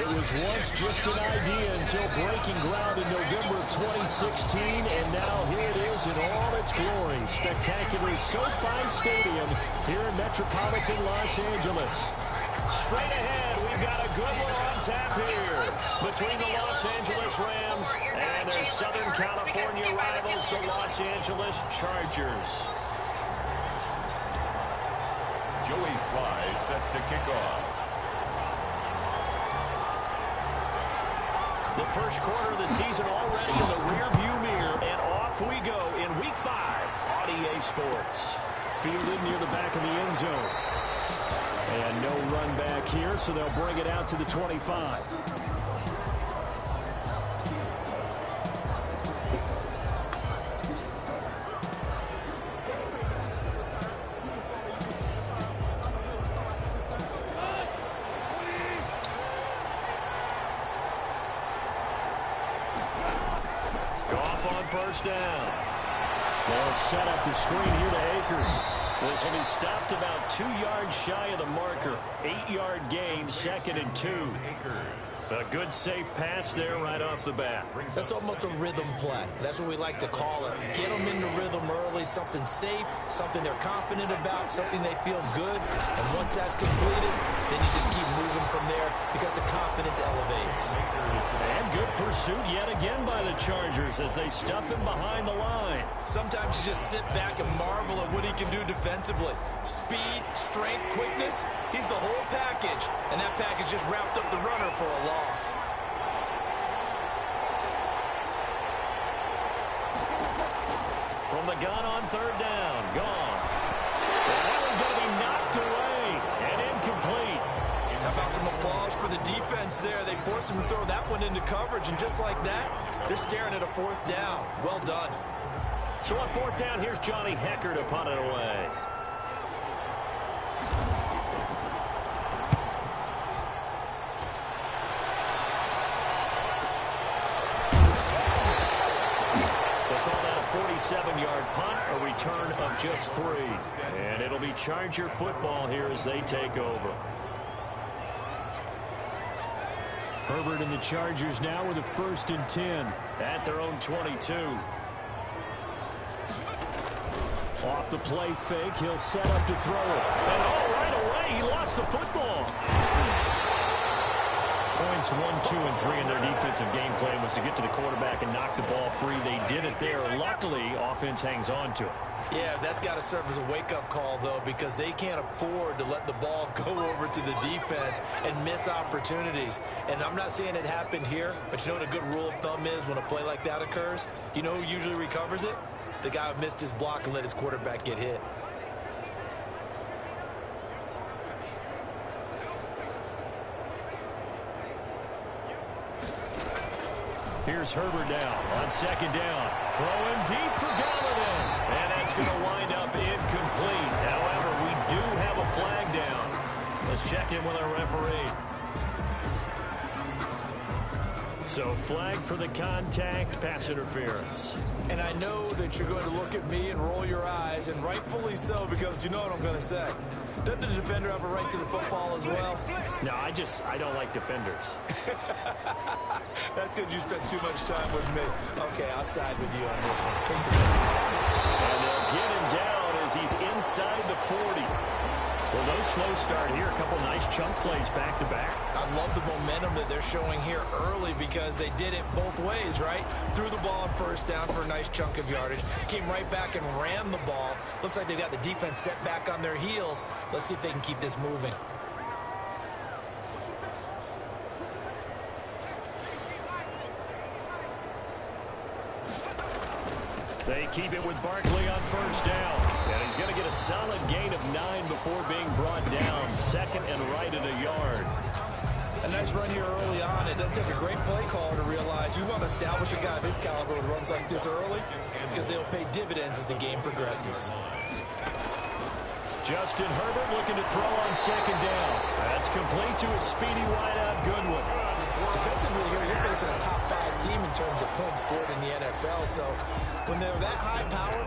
It was once just an idea until breaking ground in November of 2016, and now here it is in all its glory. Spectacular SoFi Stadium here in metropolitan Los Angeles. Straight ahead, we've got a good one on tap here between the Los Angeles Rams and their Southern California rivals, the Los Angeles Chargers. Joey Sly set to kick off. The first quarter of the season already in the rearview mirror, and off we go in Week 5 on EA Sports. Fielded near the back of the end zone. And no run back here, so they'll bring it out to the 25. Goff on first down. They'll set up the screen here to Akers. This will be stopped about 2 yards shy of the marker. 8-yard gain, 2nd and 2. A good safe pass there right off the bat. That's almost a rhythm play. That's what we like to call it. Get them into rhythm early, something safe, something they're confident about, something they feel good. And once that's completed, then you just keep moving from there because the confidence elevates. And good pursuit yet again by the Chargers as they stuff him behind the line. Sometimes you just sit back and marvel at what he can do defensively. Speed, strength, quickness, he's the whole package. And that package just wrapped up the runner for a loss. From the gun on third down, gone. And that one's going to be knocked away and incomplete. How about some applause for the defense there? They forced him to throw that one into coverage, and just like that, they're staring at a 4th down. Well done. So on 4th down, here's Johnny Hecker to punt it away. They'll call that a 47-yard punt, a return of just 3. And it'll be Charger football here as they take over. Herbert and the Chargers now with a 1st and 10 at their own 22. Off the play fake, he'll set up to throw it. And right away, he lost the football. Points 1, 2, and 3 in their defensive game plan was to get to the quarterback and knock the ball free. They did it there. Luckily, offense hangs on to it. Yeah, that's got to serve as a wake-up call, though, because they can't afford to let the ball go over to the defense and miss opportunities. And I'm not saying it happened here, but you know what a good rule of thumb is when a play like that occurs? You know who usually recovers it? The guy who missed his block and let his quarterback get hit. Here's Herbert now on 2nd down. Throwing deep for Gallatin. And that's going to wind up incomplete. However, we do have a flag down. Let's check in with our referee. So flag for the contact, pass interference. And I know that you're going to look at me and roll your eyes, and rightfully so, because you know what I'm going to say. Doesn't the defender have a right to the football as well? No, I don't like defenders. That's because you spent too much time with me. Okay, I'll side with you on this one. And they'll get him down as he's inside the 40. Well, no slow start here. A couple nice chunk plays back-to-back. I love the momentum that they're showing here early because they did it both ways, right? Threw the ball on 1st down for a nice chunk of yardage. Came right back and ran the ball. Looks like they've got the defense set back on their heels. Let's see if they can keep this moving. They keep it with Barkley on 1st down. And he's going to get a solid gain of 9 before being brought down. 2nd and right at a yard. A nice run here early on. It doesn't take a great play caller to realize you want to establish a guy of his caliber with runs like this early because they'll pay dividends as the game progresses. Justin Herbert looking to throw on 2nd down. That's complete to a speedy wideout Goodwin. Defensively here, you're facing a top 5 team in terms of points scored in the NFL. So when they're that high power,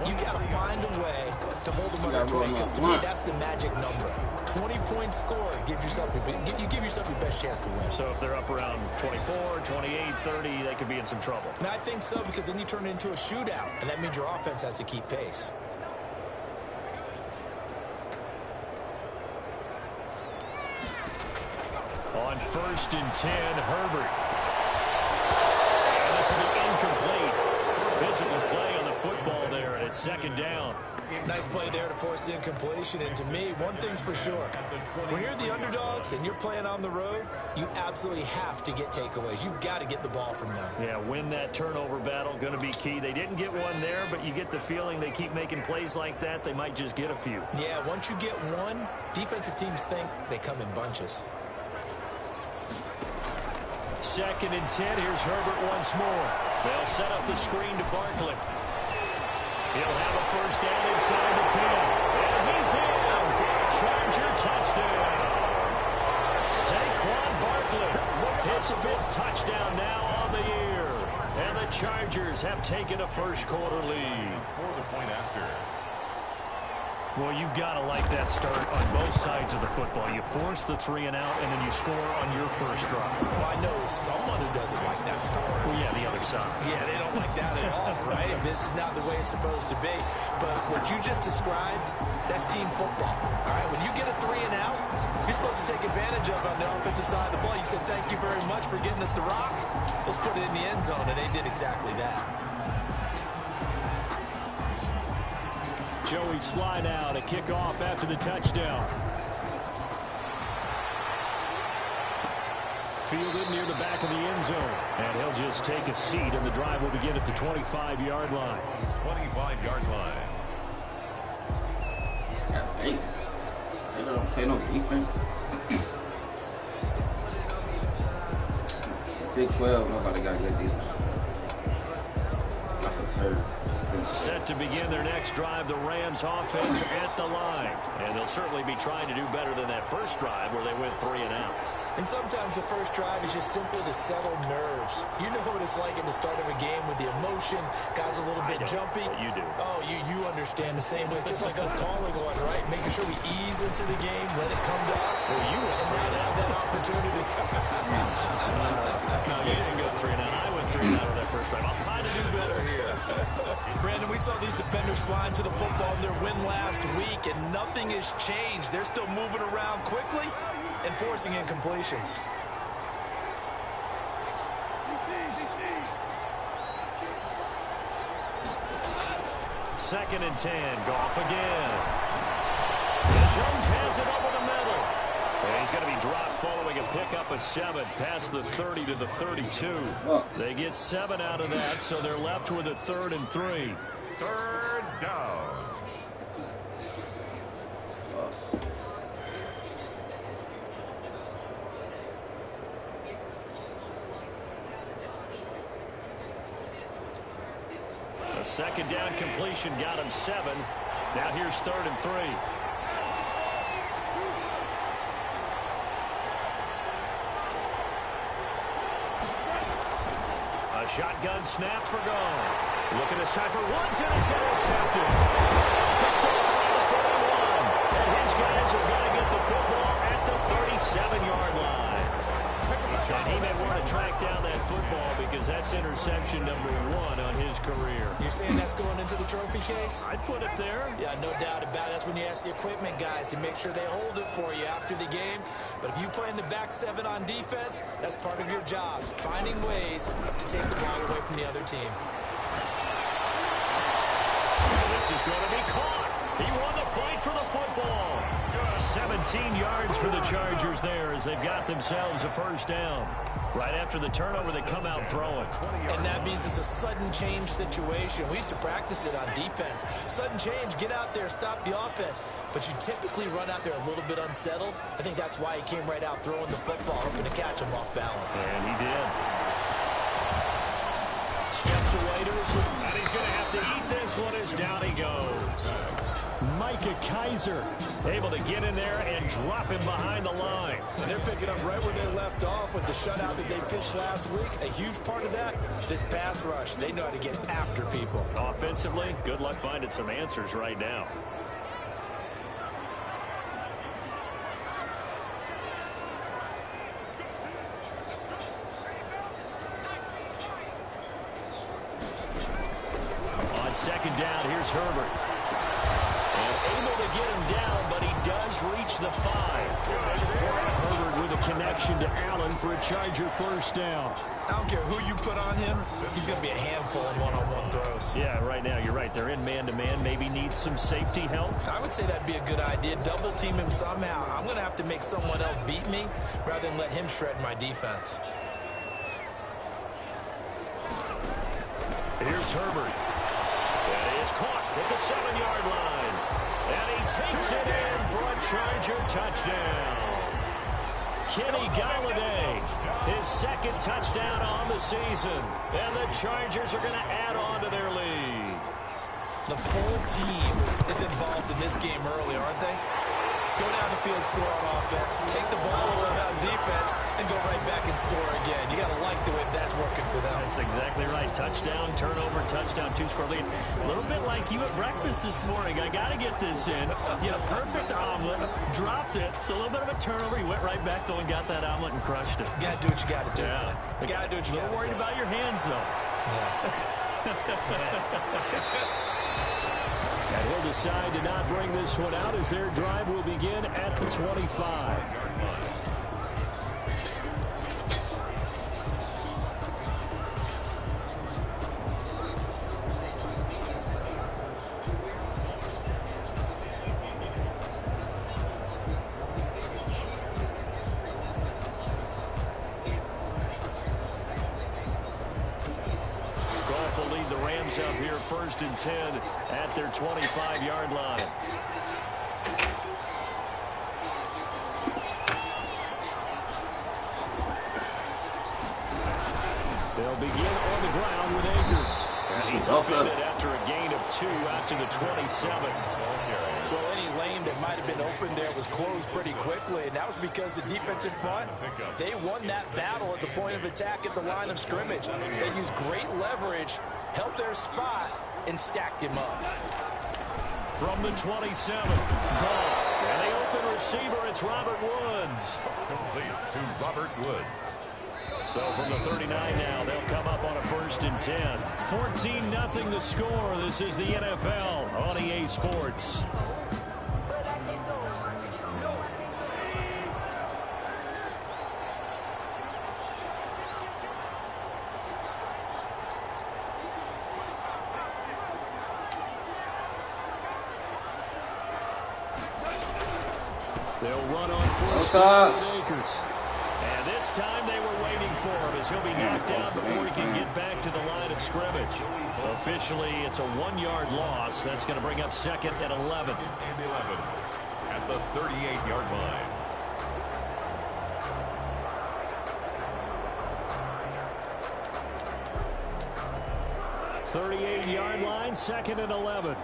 you got to find a way to hold them under 20, because to me, that's the magic number. 20-point score gives yourself you give yourself your best chance to win. So if they're up around 24, 28, 30, they could be in some trouble. And I think so, because then you turn it into a shootout, and that means your offense has to keep pace. On 1st and 10, Herbert. And this will be incomplete. Physical play on the football there, and it's 2nd down. Nice play there to force the incompletion. And to me, one thing's for sure. When you're the underdogs and you're playing on the road, you absolutely have to get takeaways. You've got to get the ball from them. Yeah, win that turnover battle, going to be key. They didn't get one there, but you get the feeling they keep making plays like that, they might just get a few. Yeah, once you get one, defensive teams think they come in bunches. 2nd and 10. Here's Herbert once more. They'll set up the screen to Barkley. He'll have a 1st down inside the 10. And he's in for a Charger touchdown. Saquon Barkley, his 5th touchdown now on the year. And the Chargers have taken a first-quarter lead. For the point after. Well, you've got to like that start on both sides of the football. You force the 3 and out, and then you score on your first drive. Well, I know someone who doesn't like that start. Well, yeah, the other side. Yeah, they don't like that at all, right? This is not the way it's supposed to be. But what you just described, that's team football. All right, when you get a 3 and out, you're supposed to take advantage of it on the offensive side of the ball. You said, thank you very much for getting us the rock. Let's put it in the end zone, and they did exactly that. Joey slide out, a kickoff after the touchdown. Fielded near the back of the end zone. And he'll just take a seat, and the drive will begin at the 25-yard line. 25-yard line. Hey, they don't play no defense. Big 12, nobody got good defense. That's absurd. Set to begin their next drive, the Rams offense at the line. And they'll certainly be trying to do better than that first drive where they went 3 and out. And sometimes the first drive is just simply to settle nerves. You know what it's like at the start of a game with the emotion. Guys a little bit jumpy. You do. Oh, you understand the same way. It's just like us calling one, right? Making sure we ease into the game, let it come to us. Well, you went and not have that opportunity. No, you didn't go 3 and out. I went 3 and out on that first drive. I'll try to do better here. Brandon, we saw these defenders flying to the football in their win last week, and nothing has changed. They're still moving around quickly and forcing incompletions. Second and 10. Goff again. And Jones has it over the middle. And he's going to be dropped following a pickup of 7 past the 30 to the 32. They get 7 out of that, so they're left with a 3rd and 3. 3rd down. A 2nd down completion got him 7. Now here's 3rd and 3. A shotgun snap for Gone. Looking this time for Woods, and it's intercepted. Picked off around the 41. And his guys are going to get the football at the 37-yard line. And he may want to track down that football because that's interception number 1 on his career. You're saying that's going into the trophy case? I'd put it there. Yeah, no doubt about it. That's when you ask the equipment guys to make sure they hold it for you after the game. But if you play in the back 7 on defense, that's part of your job, finding ways to take the ball away from the other team. This is going to be caught. He won the fight for the football. 17 yards for the Chargers there as they've got themselves a 1st down. Right after the turnover, they come out throwing. And that means it's a sudden change situation. We used to practice it on defense. Sudden change, get out there, stop the offense. But you typically run out there a little bit unsettled. I think that's why he came right out throwing the football, hoping to catch him off balance. And he did. Steps away to his left, and he's going to have to eat this one as down he goes. Micah Kiser able to get in there and drop him behind the line. And they're picking up right where they left off with the shutout that they pitched last week. A huge part of that, this pass rush. They know how to get after people. Offensively, good luck finding some answers right now. Herbert. And able to get him down, but he does reach the 5. Herbert with a connection to Allen for a Charger first down. I don't care who you put on him, he's going to be a handful in one-on-one throws. Yeah, right now, you're right. They're in man-to-man. Maybe needs some safety help. I would say that'd be a good idea. Double team him somehow. I'm going to have to make someone else beat me rather than let him shred my defense. Here's Herbert. And he's caught at the 7-yard line. And he takes it in for a Charger touchdown. Kenny Galladay, his second touchdown on the season. And the Chargers are going to add on to their lead. The full team is involved in this game early, aren't they? Go down the field, score on offense, take the ball away on defense, and go right back and score again. You got to like the way that's working for them. That's exactly right. Touchdown, turnover, touchdown, 2-score lead. A little bit like you at breakfast this morning. I got to get this in. You had a perfect omelet, dropped it, so a little bit of a turnover. You went right back, though, and got that omelet and crushed it. You got to do what you got to do. Yeah. You got to do what you got to do. A little worried about your hands, though. Yeah. And he'll decide to not bring this one out as their drive will begin at the 25. Goff will lead the Rams up here 1st and 10 at their 25-yard line. They'll begin on the ground with Akers. And he's offended after a gain of 2 out to the 27. Well, any lane that might have been open there was closed pretty quickly, and that was because the defensive front, they won that battle at the point of attack at the line of scrimmage. They used great leverage, held their spot, and stacked him up. From the 27, Goff. And the open receiver, it's Robert Woods. Complete to Robert Woods. So from the 39 now, they'll come up on a 1st and 10. 14-0 the score. This is the NFL on EA Sports. They'll run on 1st down with Akers. And this time they were waiting for him as he'll be knocked down before he can get back to the line of scrimmage. Officially, it's a 1-yard loss. That's going to bring up 2nd and 11. And 11 at the 38-yard line. 38-yard line, 2nd and 11.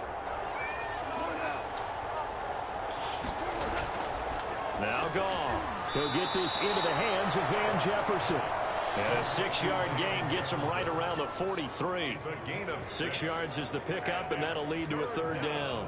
Now Goff. He'll get this into the hands of Van Jefferson. And a 6-yard gain gets him right around the 43. 6 yards is the pickup, and that'll lead to a 3rd down.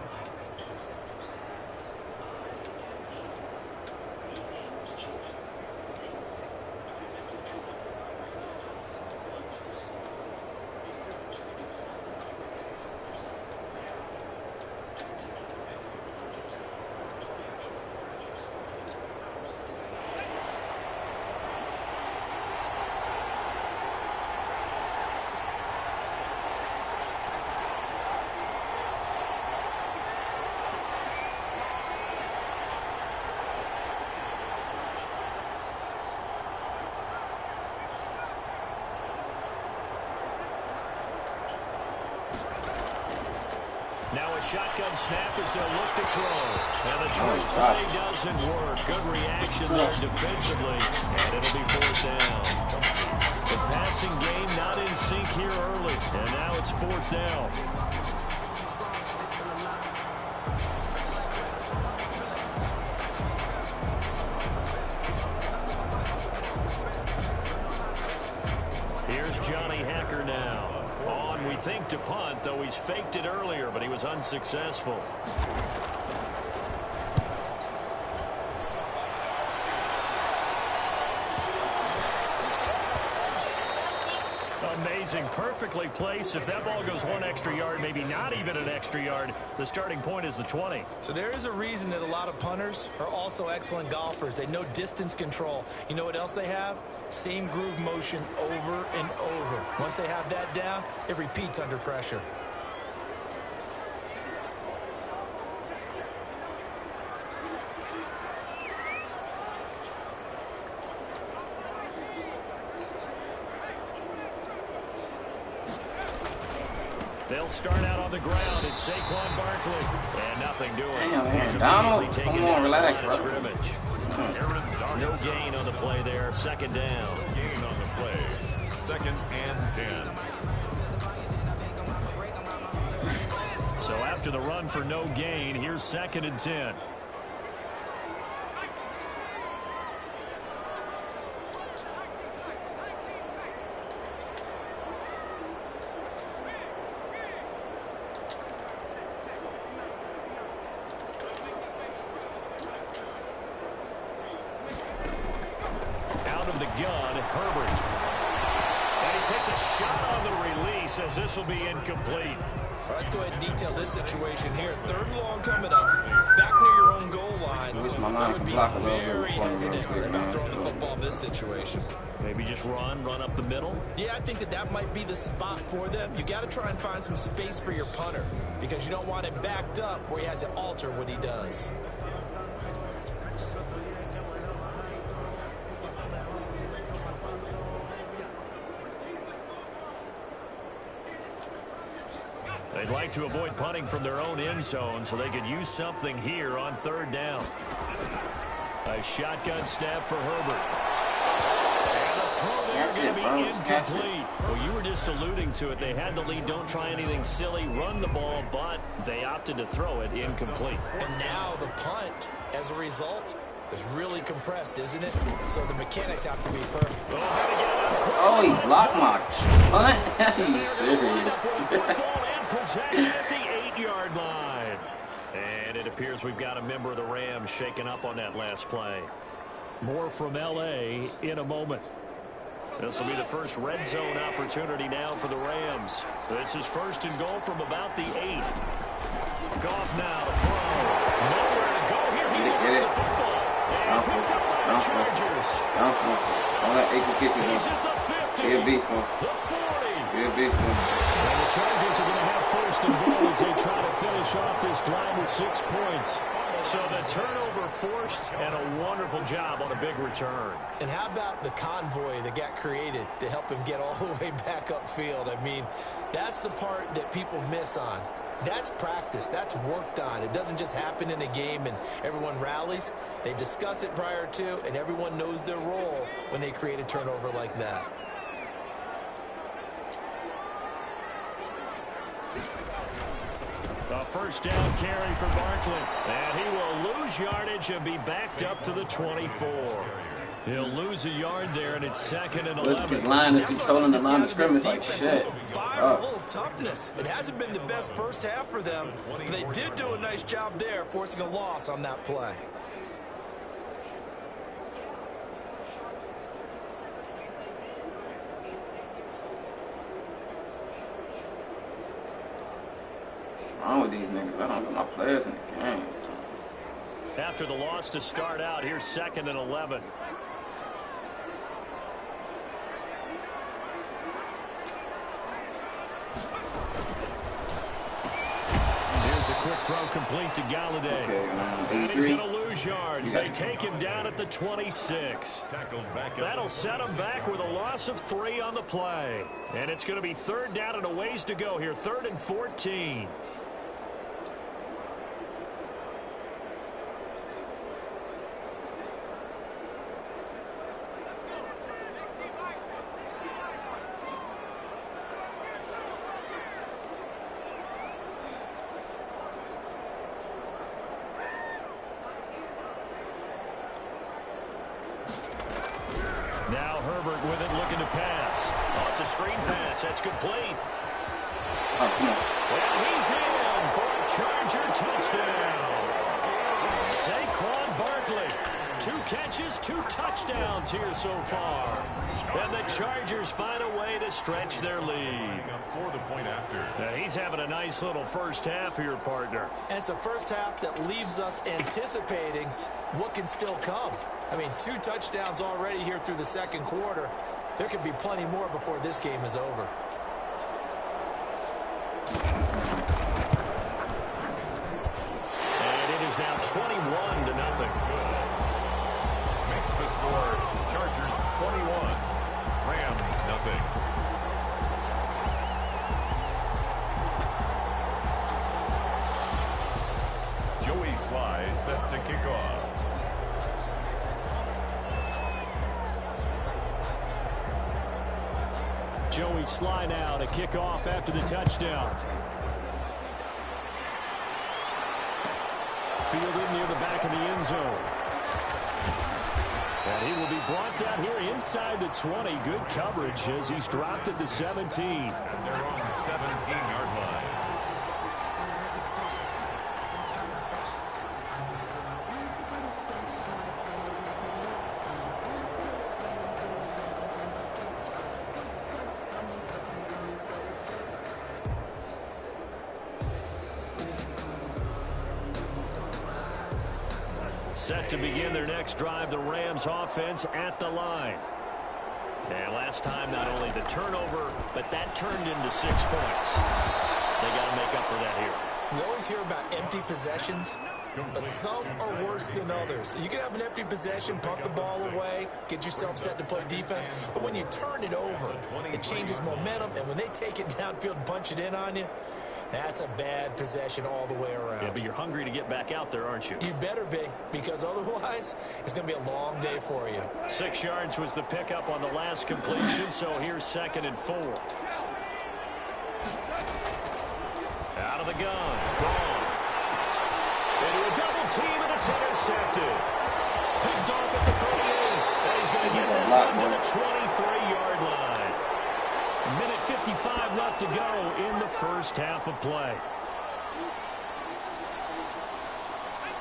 Now a shotgun snap as they'll look to throw. And the trick play doesn't work. Good reaction there defensively. And it'll be 4th down. The passing game not in sync here early. And now it's 4th down. Here's Johnny Hacker now. On, we think, to punt, though he's faked it earlier, but he was unsuccessful. amazing. Perfectly placed. If that ball goes one extra yard, maybe not even an extra yard, the starting point is the 20. So there is a reason that a lot of punters are also excellent golfers. They know distance control. You know what else they have? Same groove motion over and over. Once they have that down, it repeats under pressure. They'll start out on the ground. It's Saquon Barkley. And nothing doing. Damn, man. Donald, come on, relax, bro. Scrimmage. No gain on the play there. Second down. No gain on the play. 2nd and 10. So after the run for no gain, here's 2nd and 10. Says this will be incomplete. Well, let's go ahead and detail this situation here. 3rd and long coming up. Back near your own goal line. I would be very hesitant about throwing the football in this situation. Maybe just run up the middle? Yeah, I think that might be the spot for them. You got to try and find some space for your punter because you don't want him backed up where he has to alter what he does. They'd like to avoid punting from their own end zone so they could use something here on 3rd down. A shotgun snap for Herbert. And the throw there going to be incomplete. Well, you were just alluding to it. They had the lead. Don't try anything silly. Run the ball, but they opted to throw it incomplete. And now the punt, as a result, is really compressed, isn't it? So the mechanics have to be perfect. Oh, he blocked my punt? Are you serious? Possession at the 8-yard line. And it appears we've got a member of the Rams shaken up on that last play. More from L.A. in a moment. This will be the first red zone opportunity now for the Rams. This is 1st and goal from about the 8. Goff now to throw. Nowhere to go here. He lost the football. And picked up by the Chargers. Don't let Akers get you, though. He's at the 50. Be a beast, boy. The 40. Be a beast, boy. And the Chargers are going to have 1st and goal as they try to finish off this drive with 6 points. So the turnover forced and a wonderful job on a big return. And how about the convoy that got created to help him get all the way back upfield? I mean, that's the part that people miss on. That's practice. That's worked on. It doesn't just happen in a game and everyone rallies. They discuss it prior to, and everyone knows their role when they create a turnover like that. A 1st down carry for Barkley. And he will lose yardage and be backed up to the 24. He'll lose a yard there, and it's 2nd and 11. His line is controlling the line of scrimmage like shit. A little toughness. It hasn't been the best first half for them, but they did do a nice job there, forcing a loss on that play. What's wrong with these niggas? I don't get my players in the game. After the loss to start out, here's 2nd and 11. Here's a quick throw complete to Galladay. Okay, and he's going to lose yards. They take him down at the 26. That'll set him back with a loss of 3 on the play. And it's going to be 3rd down and a ways to go here. 3rd and 14. Now Herbert with it, looking to pass. Oh, it's a screen pass. That's complete. Oh, come on. And he's in for a Charger touchdown. Saquon Barkley, 2 catches, 2 touchdowns here so far. And the Chargers find a way to stretch their lead. For the point after. Now he's having a nice little first half here, partner. And it's a first half that leaves us anticipating what can still come. I mean, 2 touchdowns already here through the second quarter. There could be plenty more before this game is over. And it is now 21-0. Makes the score Chargers 21, Rams nothing. Joey Sly set to kick off. Joey Sly now to kick off after the touchdown. Fielded near the back of the end zone. And he will be brought down here inside the 20. Good coverage as he's dropped at the 17. And they're on the 17-yard line. Set to begin their next drive, the Rams offense at the line. And last time, not only the turnover, but that turned into 6 points. They got to make up for that here. You always hear about empty possessions, but some are worse than others. You can have an empty possession, punt the ball away, get yourself set to play defense, but when you turn it over, it changes momentum, and when they take it downfield and punch it in on you, that's a bad possession all the way around. Yeah, but you're hungry to get back out there, aren't you? You better be, because otherwise, it's going to be a long day for you. 6 yards was the pickup on the last completion, so here's 2nd and 4. Out of the gun. Gone. Into a double team, and it's intercepted. Picked off at the 38, and he's going to get this one to the 23-yard line. Minute 55 left to go in the first half of play.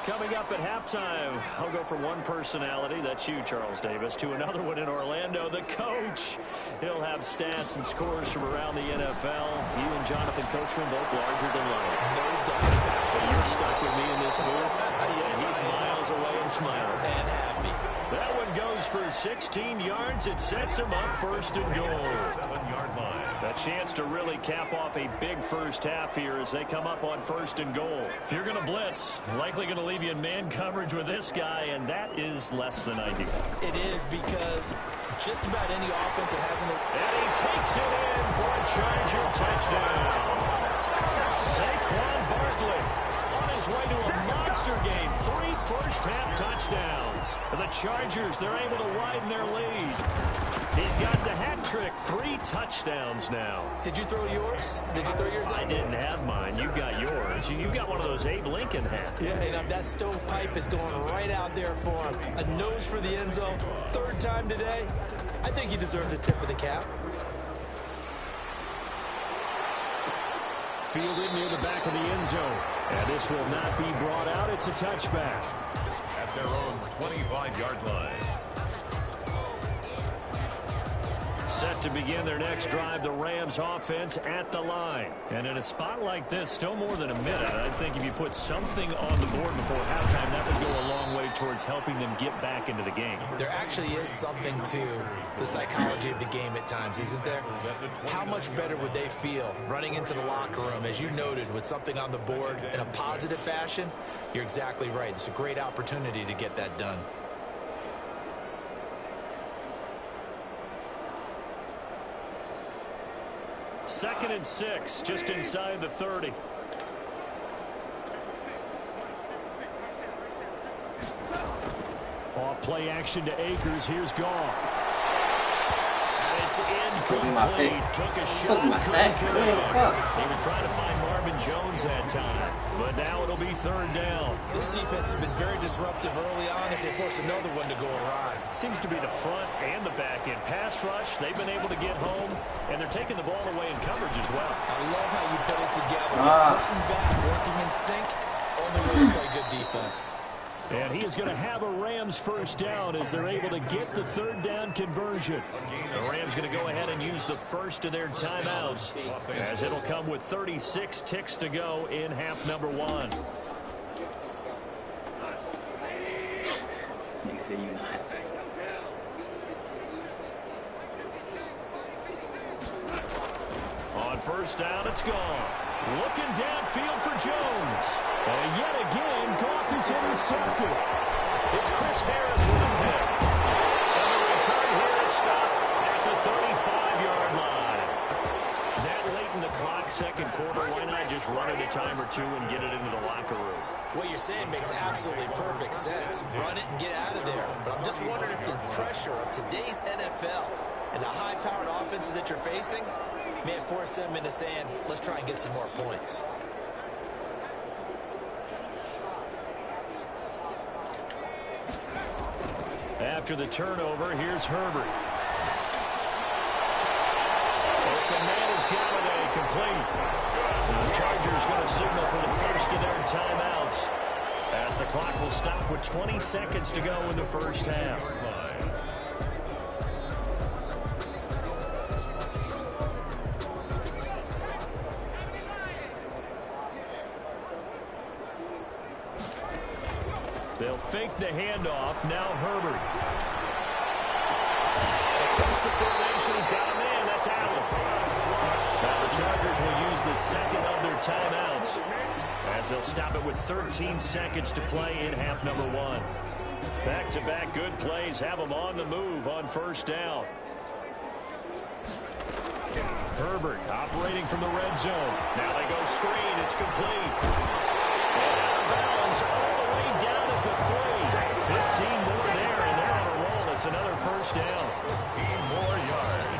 Coming up at halftime, I'll go from one personality, that's you, Charles Davis, to another one in Orlando, the coach. He'll have stats and scores from around the NFL. You and Jonathan Coachman both larger than life. No doubt. But you're stuck with me in this booth, and he's miles away and smiling. And happy. That one goes for 16 yards. It sets him up 1st and goal. 7-yard line. A chance to really cap off a big first half here as they come up on 1st and goal. If you're going to blitz, likely going to leave you in man coverage with this guy, and that is less than ideal. It is, because just about any offense that has an... And he takes it in for a Charger touchdown. Saquon Barkley on his way to a monster game. 3 first-half touchdowns. And the Chargers, they're able to widen their lead. He's got the hat trick. 3 touchdowns now. Did you throw yours? Did you throw yours out? I didn't have mine. You got yours. You got one of those Abe Lincoln hats. Yeah, and that stovepipe is going right out there for him. A nose for the end zone. 3rd time today. I think he deserves a tip of the cap. Fielded near the back of the end zone. And this will not be brought out. It's a touchback. At their own 25-yard line. Set to begin their next drive, the Rams offense at the line. And in a spot like this, still more than a minute, I think if you put something on the board before halftime, that would go a long way towards helping them get back into the game. There actually is something to the psychology of the game at times, isn't there? How much better would they feel running into the locker room, as you noted, with something on the board in a positive fashion? You're exactly right. It's a great opportunity to get that done. Second and 6, just inside the 30. Off play action to Akers. Here's Goff. And it's incomplete. Took a shot. Couldn't connect. He was trying to find Marvin Jones that time. But now it'll be 3rd down. This defense has been very disruptive early on as they force another one to go awry. Seems to be the front and the back end. Pass rush, they've been able to get home, and they're taking the ball away in coverage as well. I love how you put it together. Front and back working in sync. Only way to play good defense. And he is going to have a Rams first down as they're able to get the third down conversion. The Rams going to go ahead and use the first of their timeouts as it'll come with 36 ticks to go in half number 1. On first down, it's gone. Looking downfield for Jones. And yet again, Goff is intercepted. It's Chris Harris with a pick. And the return here is stopped at the 35-yard line. That late in the clock, second quarter, why not just run it a time or two and get it into the locker room? What you're saying makes absolutely perfect sense. Run it and get out of there. But I'm just wondering if the pressure of today's NFL and the high-powered offenses that you're facing may force them into saying, let's try and get some more points. After the turnover, here's Herbert. Open man is Galladay, complete. And the Chargers going to signal for the first of their timeouts as the clock will stop with 20 seconds to go in the first half. They'll fake the handoff. Now Herbert. Across the formation, he's got a man. That's Allen. Now the Chargers will use the second of their timeouts as they'll stop it with 13 seconds to play in half number 1. Back-to-back good plays have them on the move on first down. Herbert operating from the red zone. Now they go screen. It's complete. And out of bounds all the way down at the 3. 15 more there, and they're on a roll. It's another first down. 15 more yards.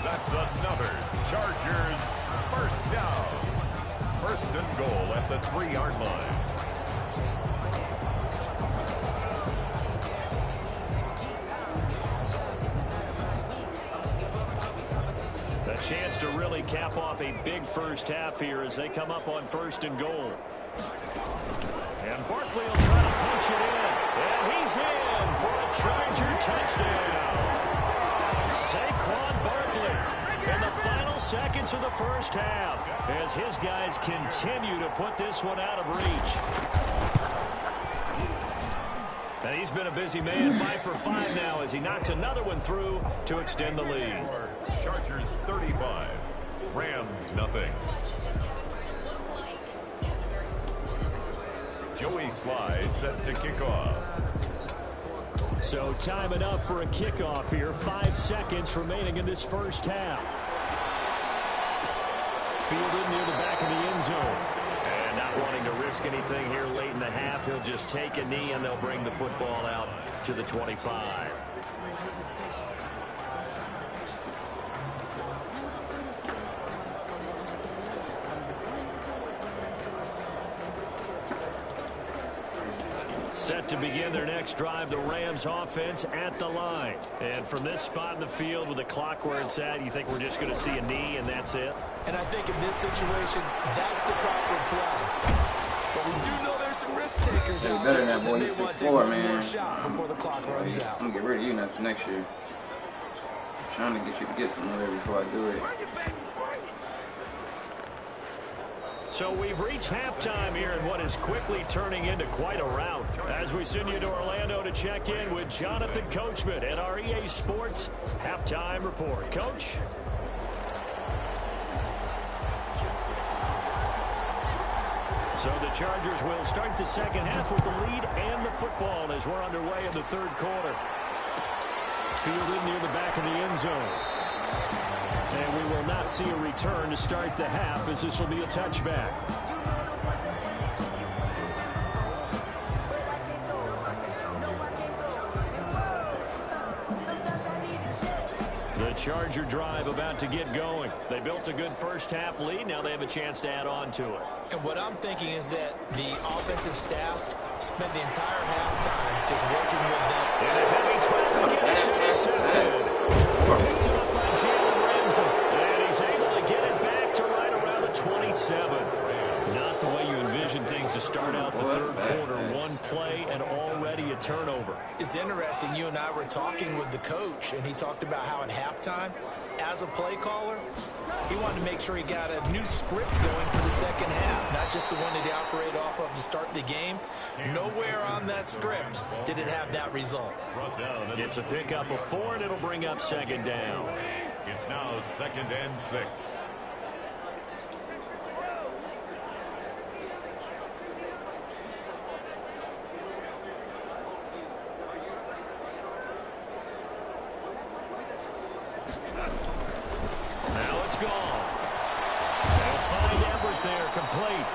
That's another Chargers first down. First and goal at the 3-yard line. A chance to really cap off a big first half here as they come up on first and goal. And Barkley will try to punch it in. And he's in for a Charger touchdown. Saquon Barkley in the final seconds of the first half as his guys continue to put this one out of reach. And he's been a busy man, 5 for 5 now as he knocks another one through to extend the lead. Chargers 35, Rams nothing. Joey Sly set to kick off. So time enough for a kickoff here. 5 seconds remaining in this first half. Fielded near the back of the end zone. And not wanting to risk anything here late in the half, he'll just take a knee and they'll bring the football out to the 25. Set to begin their next drive, the Rams offense at the line. And from this spot in the field with the clock where it's at, you think we're just going to see a knee and that's it? And I think in this situation, that's the proper play. But we do know there's some risk takers out better there than that boy. that He's may want to 6'4", take one man. more shot before the clock runs out. I'm going to get rid of you next year. I'm trying to get you to get somewhere before I do it. So we've reached halftime here in what is quickly turning into quite a rout. As we send you to Orlando to check in with Jonathan Coachman at our EA Sports Halftime Report. Coach? So the Chargers will start the second half with the lead and the football as we're underway in the third quarter. Fielded near the back of the end zone. And we will not see a return to start the half as this will be a touchback. The Charger drive about to get going. They built a good first half lead. Now they have a chance to add on to it. And what I'm thinking is that the offensive staff spent the entire halftime just working with them. In a heavy traffic, and it's intercepted. Picked up by Jalen Ramsey. And he's able to get it back to right around the 27. Not the way you envision things things to start out the third quarter. One play and already a turnover. It's interesting. You and I were talking with the coach, and he talked about how at halftime, as a play caller, he wanted to make sure he got a new script going for the second half, not just the one that he operated off of to start the game. Nowhere on that script did it have that result. It's a pickup of 4, and it'll bring up second down. It's now 2nd and 6. Now it's gone. They'll find Everett there, complete.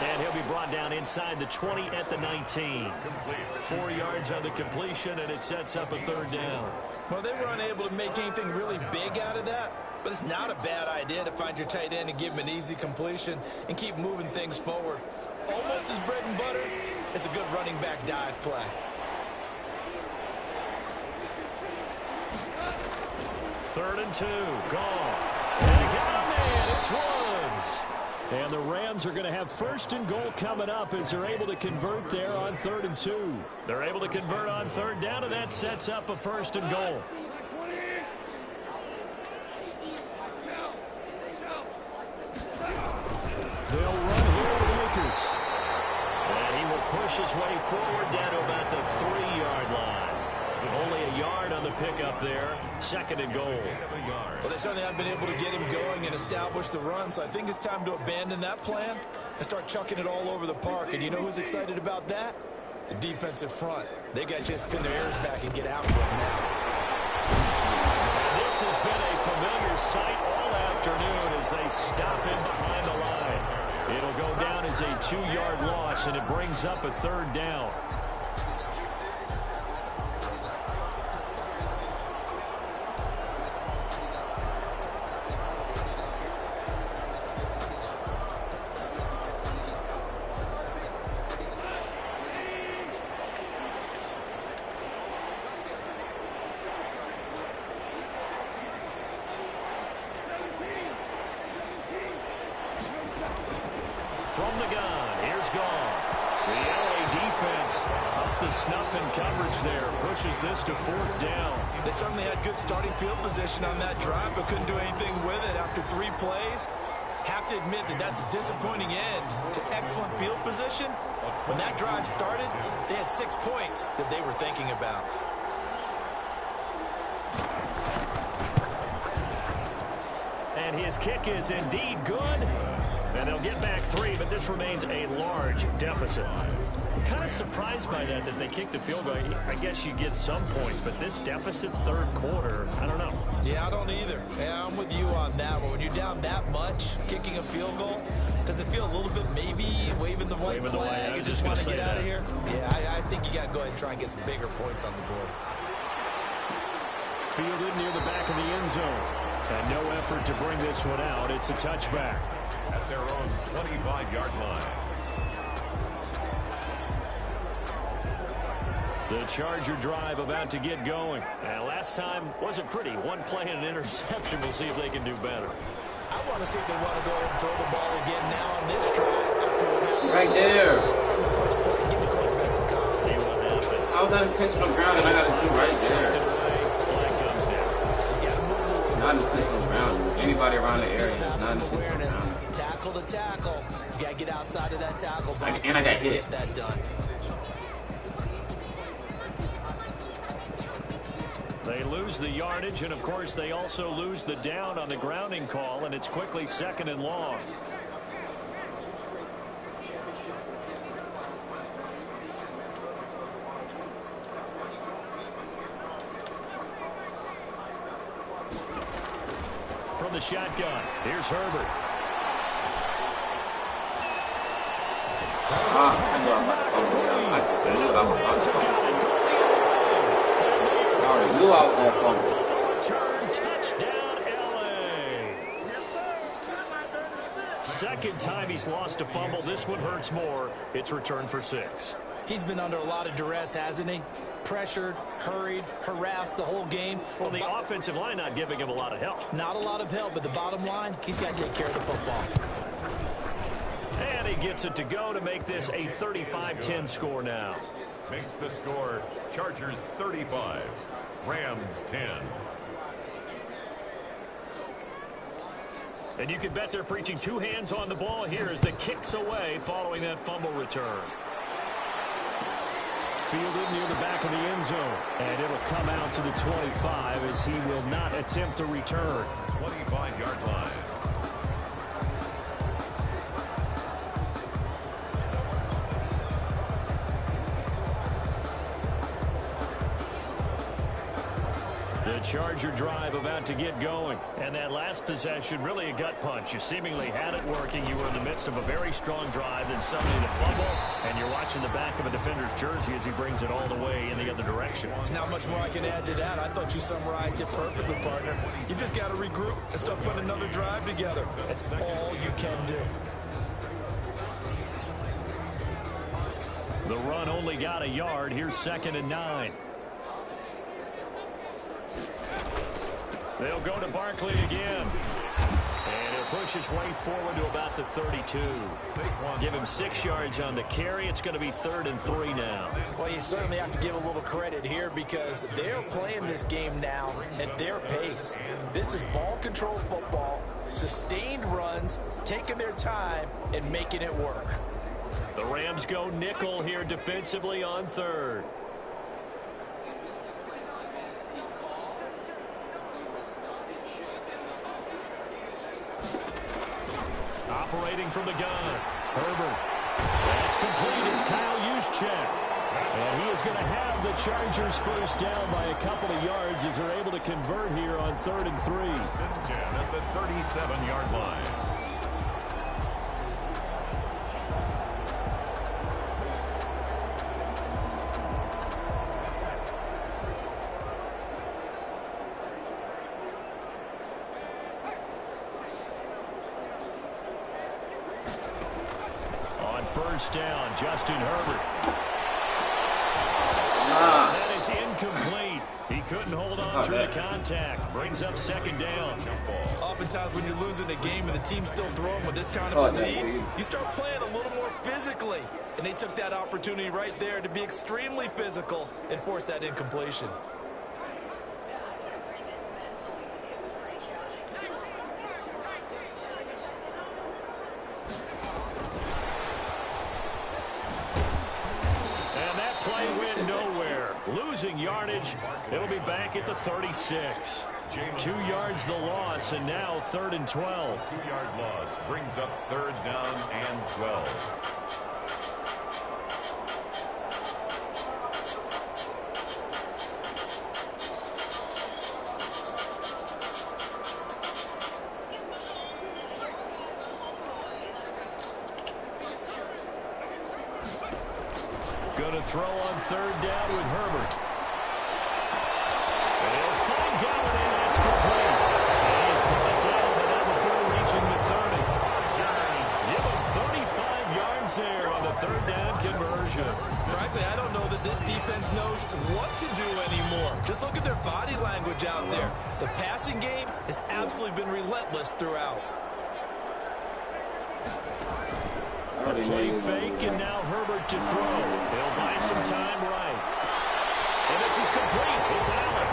And he'll be brought down inside the 20 at the 19. 4 yards on the completion, and it sets up a third down. Well, they were unable to make anything really big out of that, but it's not a bad idea to find your tight end and give him an easy completion and keep moving things forward. Almost as bread and butter, it's a good running back dive play. Third and 2, Goff. And they got a man, it's Woods. And the Rams are going to have 1st and goal coming up as they're able to convert there on 3rd and 2. They're able to convert on 3rd down, and that sets up a 1st and goal. They'll run here with Lucas. And he will push his way forward down to about the 3-yard line. Only a yard on the pickup there. 2nd and goal. Well, they certainly haven't been able to get him going and establish the run, so I think it's time to abandon that plan and start chucking it all over the park. And you know who's excited about that? The defensive front. They got to just pin their ears back and get after him now. This has been a familiar sight all afternoon as they stop him behind the line. It'll go down as a 2-yard loss, and it brings up a 3rd down. From the gun, here's Goff. The LA defense up the snuff in coverage there. Pushes this to 4th down. They certainly had good starting field position on that drive, but couldn't do anything with it after 3 plays. Have to admit that that's a disappointing end to excellent field position. When that drive started, they had 6 points that they were thinking about. And his kick is indeed good. And they'll get back 3, but this remains a large deficit. I'm kind of surprised by that they kicked the field goal. I guess you get some points, but this deficit 3rd quarter, I don't know. Yeah, I don't either. Yeah, I'm with you on that one. When you're down that much, kicking a field goal, does it feel a little bit maybe waving the white flag? You just want to get out of here? Yeah, I think you got to go ahead and try and get some bigger points on the board. Fielded near the back of the end zone. And no effort to bring this one out. It's a touchback. At their own 25-yard line. The Charger drive about to get going. Last time wasn't pretty. 1 play and an interception. We'll see if they can do better. I want to see if they want to go ahead and throw the ball again now on this drive. After what happened right there. The first play, give the quarterback some confidence. See what happened. I was on intentional ground, and I got to do right there. Flag comes down. So you got to move a little. Not intentional ground. Anybody around the area is not intentional awareness. ground. Tackle to tackle. You got to get outside of that tackle box And I got hit. Get that done. They lose the yardage, and of course they also lose the down on the grounding call, and it's quickly 2nd and long. From the shotgun, here's Herbert. I knew I'm about to fumble. I just knew I was about to fumble. I already knew I was going to fumble. Turn, touchdown, LA. 2nd time he's lost a fumble. This one hurts more. It's returned for 6. He's been under a lot of duress, hasn't he? Pressured, hurried, harassed the whole game. Well, the offensive line not giving him a lot of help. Not a lot of help, but the bottom line, he's got to take care of the football. And And he gets it to go to make this a 35-10 score now. Makes the score Chargers 35, Rams 10. And you can bet they're preaching two hands on the ball here as the kick's away following that fumble return. Fielded near the back of the end zone. And it'll come out to the 25 as he will not attempt to return. 25-yard line. The Charger drive about to get going. And that last possession, really a gut punch. You seemingly had it working. You were in the midst of a very strong drive, then suddenly the fumble, and you're watching the back of a defender's jersey as he brings it all the way in the other direction. There's not much more I can add to that. I thought you summarized it perfectly, partner. You just got to regroup and start putting another drive together. That's all you can do. The run only got a yard. Here's 2nd and 9. They'll go to Barkley again. And he'll push his way forward to about the 32. Give him 6 yards on the carry. It's going to be 3rd and 3 now. Well, you certainly have to give a little credit here because they're playing this game now at their pace. This is ball control football, sustained runs, taking their time, and making it work. The Rams go nickel here defensively on 3rd. Operating from the gun. Herbert. That's complete. It's Kyle Juszczyk. And he is going to have the Chargers first down by a couple of yards as they're able to convert here on 3rd and 3. At the 37-yard line. First down, Justin Herbert. That is incomplete. He couldn't hold on through the contact. Brings up 2nd down. Oftentimes when you're losing a game and the team's still throwing with this kind of a lead, you start playing a little more physically. And they took that opportunity right there to be extremely physical and force that incompletion. Losing yardage. It'll be back at the 36. 2 yards the loss, and now 3rd and 12. 2-yard loss brings up 3rd down and 12. Going to throw on 3rd down with Herbert. And he'll find Gallup, and that's complete. And he's brought down, but now before reaching the 30. Give him 35 yards there on the 3rd down conversion. Frankly, I don't know that this defense knows what to do anymore. Just look at their body language out there. The passing game has absolutely been relentless throughout. Play fake, and now Herbert to throw. He'll buy some time right. And this is complete. It's Allen.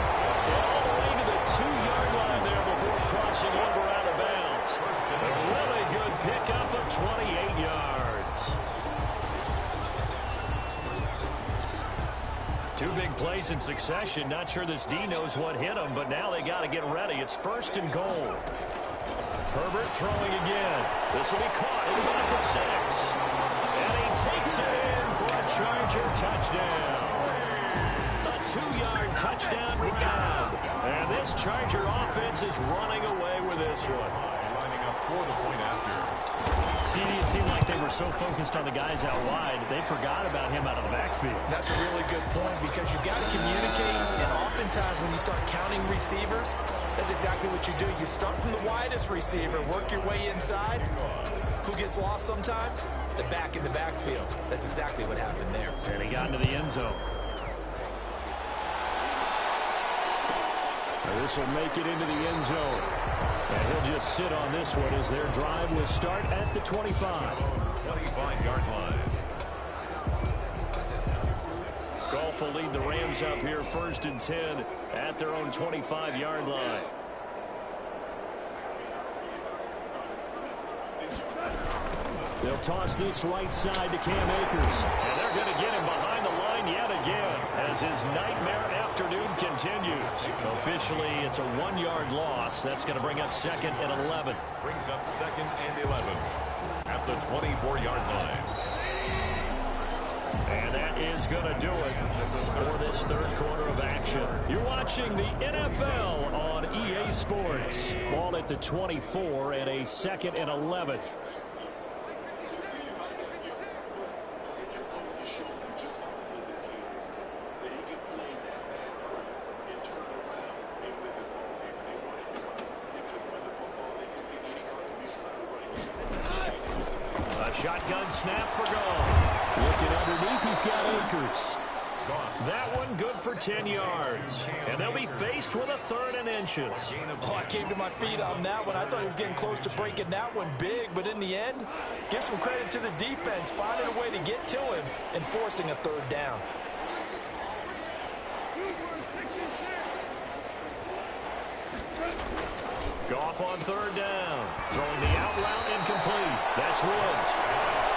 All the way to the 2-yard line there before crossing over out of bounds. A really good pickup of 28 yards. 2 big plays in succession. Not sure this D knows what hit him, but now they got to get ready. It's 1st and goal. Herbert throwing again. This will be caught at about the 6. And he takes it in for a Charger touchdown. A 2-yard touchdown rebound. And this Charger offense is running away with this one. Lining up for the point after. See, it seemed like they were so focused on the guys out wide, they forgot about him out of the backfield. That's a really good point because you've got to communicate, and oftentimes when you start counting receivers, that's exactly what you do. You start from the widest receiver, work your way inside. Who gets lost sometimes? The back in the backfield. That's exactly what happened there. And he got into the end zone. This will make it into the end zone. And he'll just sit on this one as their drive will start at the 25. 25-yard line. Goff will lead the Rams up here 1st and 10 at their own 25-yard line. They'll toss this right side to Cam Akers. And they're going to get him behind the line yet again as his nightmare afternoon continues. Officially, it's a 1-yard loss. That's going to bring up 2nd and 11. Brings up 2nd and 11 at the 24-yard line. And that is going to do it for this third quarter of action. You're watching the NFL on EA Sports. Ball at the 24 and a 2nd and 11. Shotgun snap for Goff. Looking underneath, he's got Akers. That one good for 10 yards. And they'll be faced with a 3rd and inches. Oh, I came to my feet on that one. I thought he was getting close to breaking that one big, but in the end, give some credit to the defense, finding a way to get to him and forcing a 3rd down. Goff on 3rd down. Throwing the out route incomplete. That's Woods.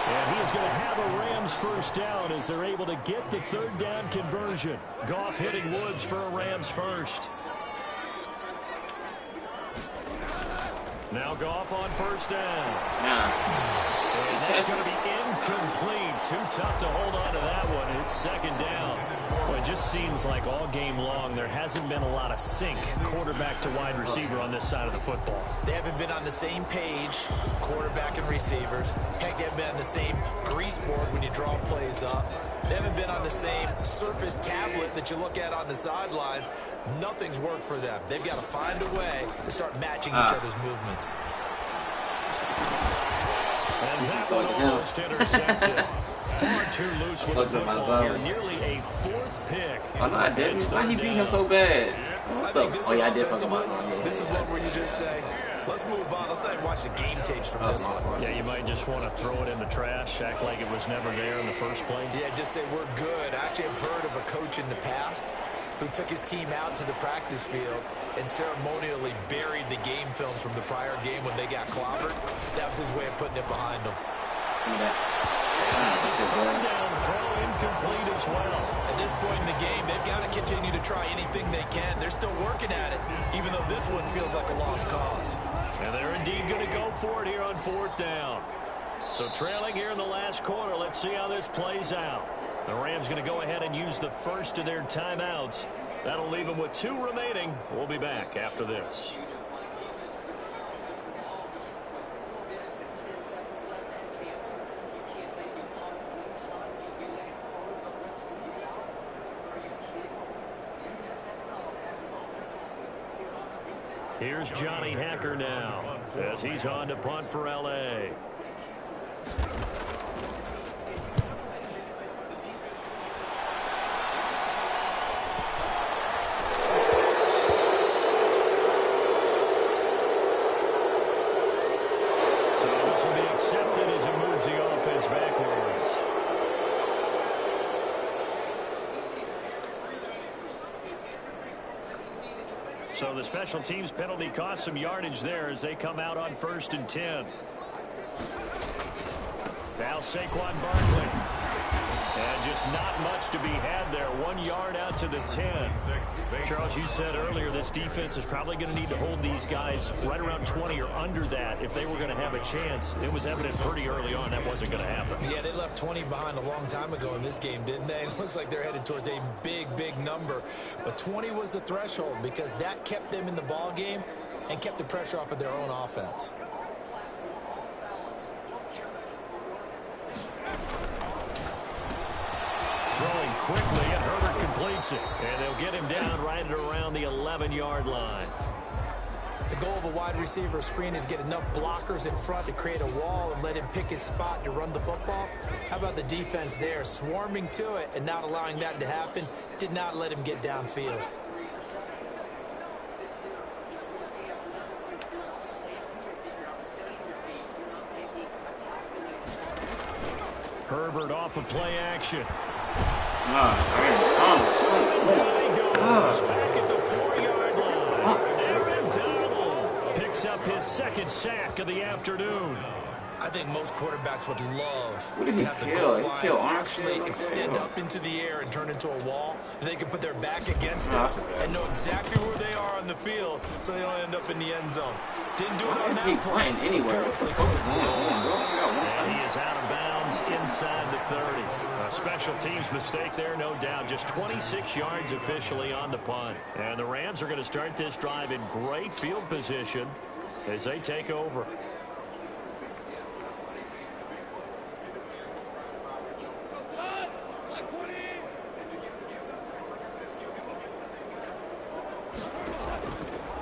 And he is going to have a Rams 1st down as they're able to get the 3rd down conversion. Goff hitting Woods for a Rams 1st. Now Goff on 1st down. And that's going to be incomplete. Too tough to hold on to that one. It's 2nd down. Well, it just seems like all game long there hasn't been a lot of sync quarterback to wide receiver on this side of the football. They haven't been on the same page, quarterback and receivers. Heck, they haven't been on the same grease board when you draw plays up. They haven't been on the same surface tablet that you look at on the sidelines. Nothing's worked for them. They've got to find a way to start matching each other's movements. And that one almost intercepted. Far too loose with the football here. Nearly a 4th pick. Oh, no, I didn't. Why he beat him so bad? Oh, yeah, I did. This is one where you just say, let's move on. Let's not even watch the game tapes from this one. Yeah, you might just want to throw it in the trash, act like it was never there in the first place. Yeah, just say we're good. I actually have heard of a coach in the past who took his team out to the practice field and ceremonially buried the game films from the prior game when they got clobbered. That was his way of putting it behind them. Down, throw incomplete as well. At this point in the game, they've got to continue to try anything they can. They're still working at it, even though this one feels like a lost cause. And they're indeed going to go for it here on 4th down. So trailing here in the last quarter, let's see how this plays out. The Rams going to go ahead and use the first of their timeouts. That'll leave them with 2 remaining. We'll be back after this. Here's Johnny Hacker now as he's on to punt for L.A. So this will be accepted as it moves the offense backwards. So the special teams penalty cost some yardage there as they come out on 1st and 10. Now Saquon Barkley. And just not much to be had there. 1 yard out to the 10. Charles, you said earlier this defense is probably going to need to hold these guys right around 20 or under that if they were going to have a chance. It was evident pretty early on that wasn't going to happen. Yeah, they left 20 behind a long time ago in this game, didn't they? It looks like they're headed towards a big, big number. But 20 was the threshold because that kept them in the ball game and kept the pressure off of their own offense. Throwing quickly, and Herbert completes it. And they'll get him down right at around the 11-yard line. The goal of a wide receiver screen is get enough blockers in front to create a wall and let him pick his spot to run the football. How about the defense there, swarming to it and not allowing that to happen? Did not let him get downfield. Herbert off of play action. Back at the 4-yard line. Aaron Donald picks up his second sack of the afternoon. I think most quarterbacks would love to have the goal line actually extend up into the air and turn into a wall, and they can put their back against it and know exactly where they are on the field so they don't end up in the end zone. Didn't do it on that play. Anywhere. And he is out of bounds inside the 30. A special teams mistake there, no doubt. Just 26 yards officially on the punt. And the Rams are going to start this drive in great field position as they take over.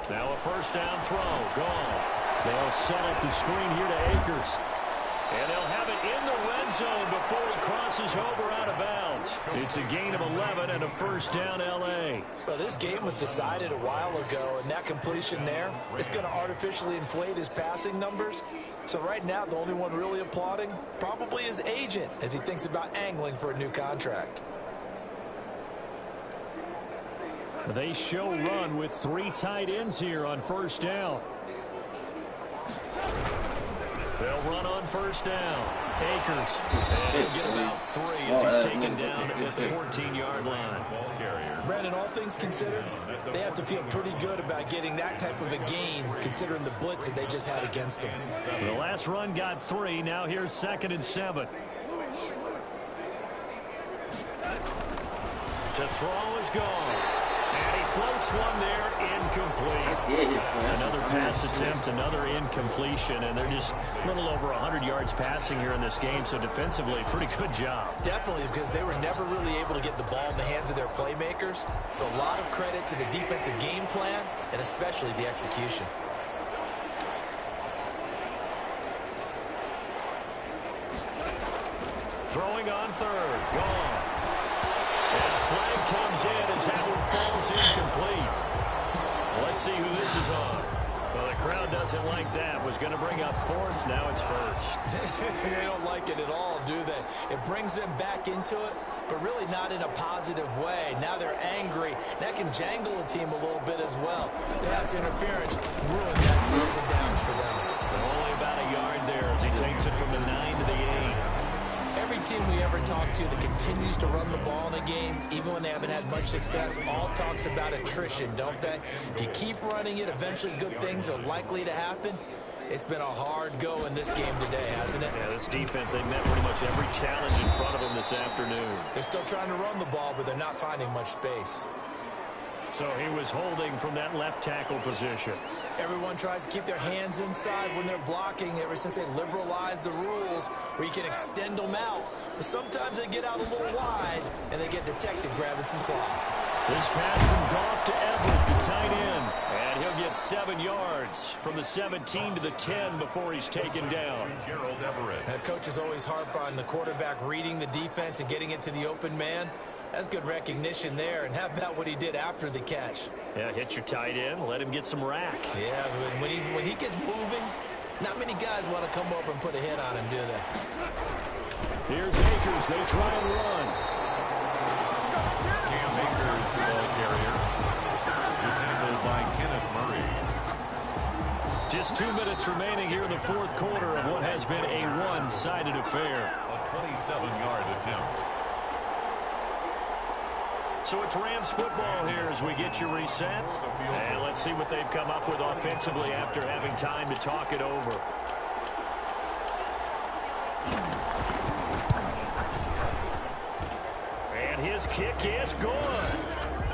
Now a first down throw. Gone. They'll set up the screen here to Akers. And they'll have it in the red zone before he crosses over out of bounds. It's a gain of 11 and a first down L.A. Well, this game was decided a while ago, and that completion there is going to artificially inflate his passing numbers. So right now, the only one really applauding probably his agent as he thinks about angling for a new contract. They show run with 3 tight ends here on first down. They'll run on first down. Akers. And he'll get about 3 as he's taken down at the 14-yard line. Brandon, all things considered, they have to feel pretty good about getting that type of a gain considering the blitz that they just had against them. The last run got 3. Now here's 2nd and 7. To throw is gone. And he floats one there, incomplete. Another pass attempt, another incompletion, and they're just a little over 100 yards passing here in this game, so defensively, pretty good job. Definitely, because they were never really able to get the ball in the hands of their playmakers, so a lot of credit to the defensive game plan, and especially the execution. Throwing on 3rd, gone. And a flag comes in as that one falls incomplete. Let's see who this is on. Well, the crowd doesn't like that. Was going to bring up 4th. Now it's 1st. They don't like it at all, do they? It brings them back into it, but really not in a positive way. Now they're angry. That can jangle a team a little bit as well. Pass interference ruined that series of downs for them. Only about a yard there as he takes it from the 9 to the 8. Every team we ever talk to that continues to run the ball in a game, even when they haven't had much success, all talks about attrition, don't they? If you keep running it, eventually good things are likely to happen. It's been a hard go in this game today, hasn't it? Yeah, this defense, they met pretty much every challenge in front of them this afternoon. They're still trying to run the ball, but they're not finding much space. So he was holding from that left tackle position. Everyone tries to keep their hands inside when they're blocking ever since they liberalized the rules where you can extend them out. But sometimes they get out a little wide and they get detected grabbing some cloth. This pass from Goff to Everett, the tight end. And he'll get 7 yards from the 17 to the 10 before he's taken down. Gerald Everett. Coaches always harp on the quarterback reading the defense and getting it to the open man. That's good recognition there. And how about what he did after the catch? Yeah, hit your tight end, let him get some rack. Yeah, when he gets moving, not many guys want to come over and put a hit on him, do they? Here's Akers. They try and run. Cam Akers, the ball carrier. He's handled by Kenneth Murray. Just 2 minutes remaining here in the 4th quarter of what has been a one-sided affair. A 27-yard attempt. So it's Rams football here as we get you reset. And let's see what they've come up with offensively after having time to talk it over. And his kick is good.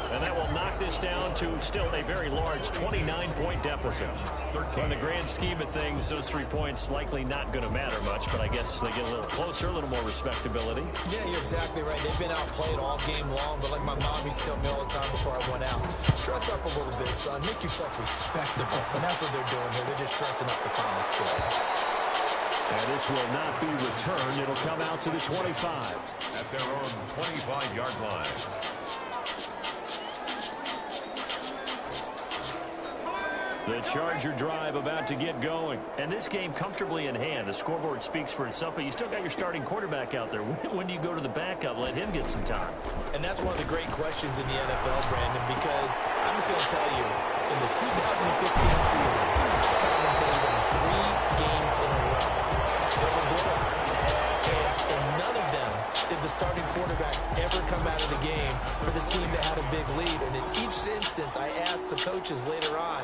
And that will knock this down to still a very large 29-point deficit. In the grand scheme of things, those 3 points likely not going to matter much, but I guess they get a little closer, a little more respectability. Yeah, you're exactly right. They've been outplayed all game long, but like my mom used to tell me all the time before I went out, dress up a little bit, son. Make yourself respectable. And that's what they're doing here. They're just dressing up the final score. And this will not be returned. It'll come out to the 25. At their own 25-yard line. The Charger drive about to get going. And this game comfortably in hand. The scoreboard speaks for itself, but you still got your starting quarterback out there. When do you go to the backup? Let him get some time. And that's one of the great questions in the NFL, Brandon, because I'm just going to tell you, in the 2015 season, I commentated on 3 games in a row. They were blowouts. And none of them did the starting quarterback ever come out of the game for the team that had a big lead. And in each instance, I asked the coaches later on,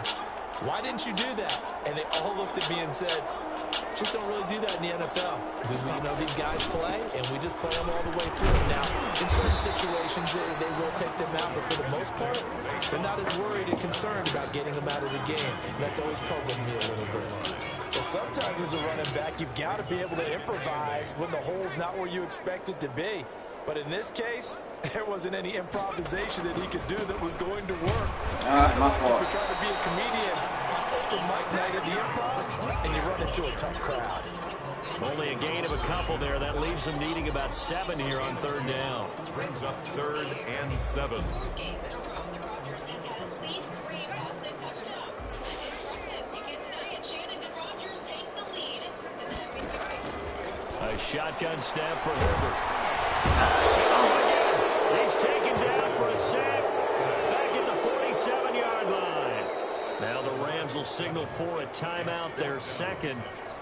why didn't you do that? And they all looked at me and said, just don't really do that in the NFL. These guys play, and we just play them all the way through. Now, in certain situations, they will take them out, but for the most part, they're not as worried and concerned about getting them out of the game. And that's always puzzled me a little bit. Well, sometimes as a running back, you've got to be able to improvise when the hole's not where you expect it to be. But in this case, there wasn't any improvisation that he could do that was going to work. My fault. If you're trying to be a comedian on open mic night at the improv, and you run into a tough crowd. Only a gain of a couple there. That leaves them needing about 7 here on 3rd down. Brings up 3rd and 7. A shotgun snap for Herbert. He's taken down for a sack. Back at the 47-yard line. Now the Rams will signal for a timeout, their second,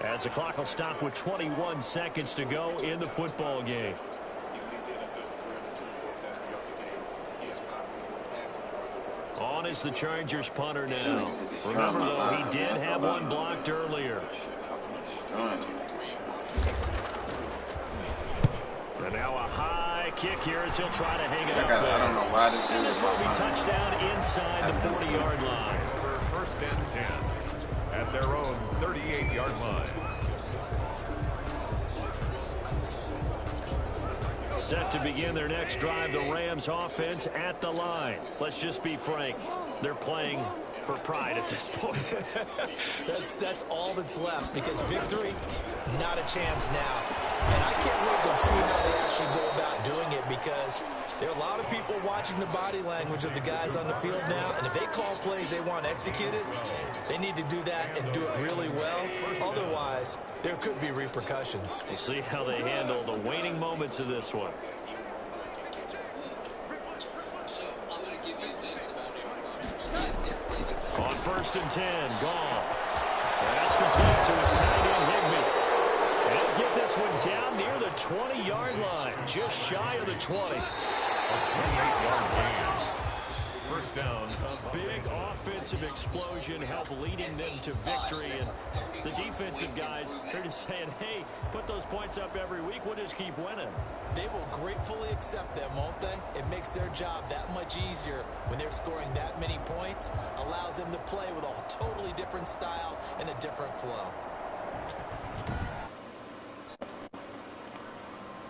as the clock will stop with 21 seconds to go in the football game. On is the Chargers punter now. Remember, though, he did have one blocked earlier. And now a high kick here as he'll try to hang it up there. I don't know why this and this will be touchdown inside the 40-yard line. For 1st and 10 at their own 38-yard line. Set to begin their next drive, the Rams offense at the line. Let's just be frank, they're playing for pride at this point. That's all that's left, because victory, not a chance now. And I can't wait to see how they actually go about doing it, because there are a lot of people watching the body language of the guys on the field now, and if they call plays they want executed, they need to do that and do it really well. Otherwise, there could be repercussions. We'll see how they handle the waning moments of this one. On 1st and 10, Goff. That's complete to his tight end, Higbee. They'll get this one down near the 20-yard line, just shy of the 20. A 28-yard gain. 1st down. A big offensive explosion helped leading them to victory. And the defensive guys, they're just saying, hey, put those points up every week. We'll just keep winning. They will gratefully accept them, won't they? It makes their job that much easier when they're scoring that many points. Allows them to play with a totally different style and a different flow.